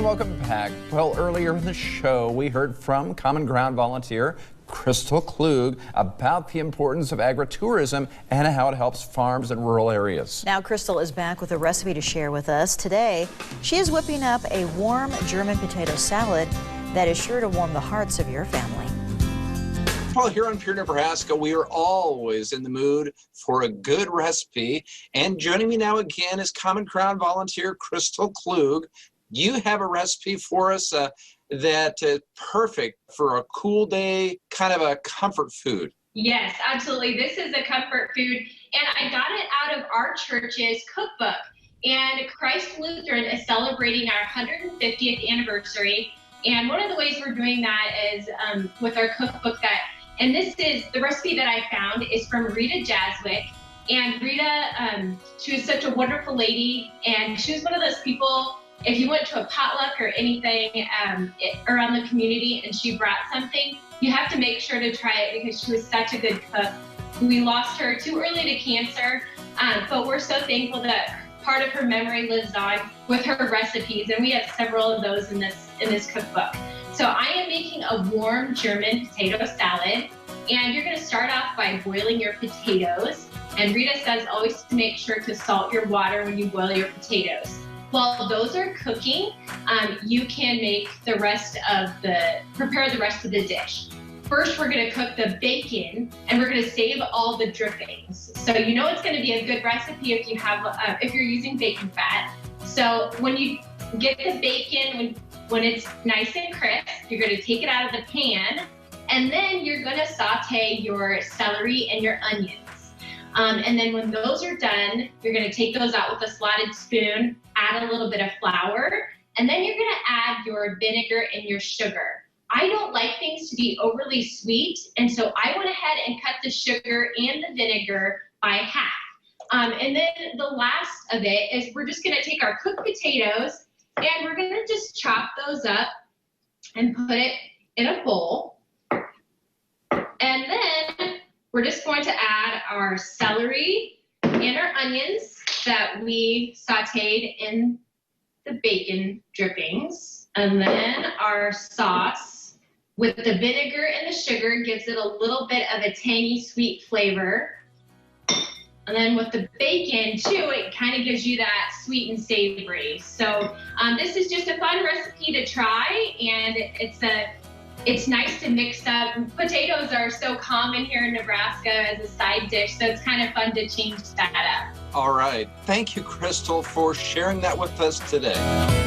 welcome back. Well, earlier in the show, we heard from CommonGround volunteer Crystal Klug about the importance of agritourism and how it helps farms in rural areas. Now Crystal is back with a recipe to share with us. Today, she is whipping up a warm German potato salad that is sure to warm the hearts of your family. Well, here on Pure Nebraska, we are always in the mood for a good recipe. And joining me now again is CommonGround volunteer Crystal Klug. You have a recipe for us that is perfect for a cool day, kind of a comfort food. Yes, absolutely. This is a comfort food, and I got it out of our church's cookbook. And Christ Lutheran is celebrating our 150th anniversary. And one of the ways we're doing that is with our cookbook and this is the recipe that I found is from Rita Jaswick. And Rita, she was such a wonderful lady, and she was one of those people, if you went to a potluck or anything around the community and she brought something, you have to make sure to try it because she was such a good cook. We lost her too early to cancer, but we're so thankful that part of her memory lives on with her recipes, and we have several of those in this cookbook. So I am making a warm German potato salad, and you're gonna start off by boiling your potatoes. And Rita says always to make sure to salt your water when you boil your potatoes. While those are cooking, you can make prepare the rest of the dish. First, we're gonna cook the bacon, and we're gonna save all the drippings. So you know it's gonna be a good recipe if you're using bacon fat. So when you get the bacon, when it's nice and crisp, you're gonna take it out of the pan, and then you're gonna saute your celery and your onions. And then when those are done, you're gonna take those out with a slotted spoon, add a little bit of flour, and then you're gonna add your vinegar and your sugar. I don't like things to be overly sweet, and so I went ahead and cut the sugar and the vinegar by half. And then the last of it is we're just gonna take our cooked potatoes and we're gonna just chop those up and put it in a bowl. And then we're just going to add our celery and our onions that we sauteed in the bacon drippings. And then our sauce with the vinegar and the sugar gives it a little bit of a tangy, sweet flavor. And then with the bacon too, it kind of gives you that sweet and savory. So this is just a fun recipe to try, and it's nice to mix up. Potatoes are so common here in Nebraska as a side dish, so it's kind of fun to change that up. All right. Thank you, Crystal, for sharing that with us today.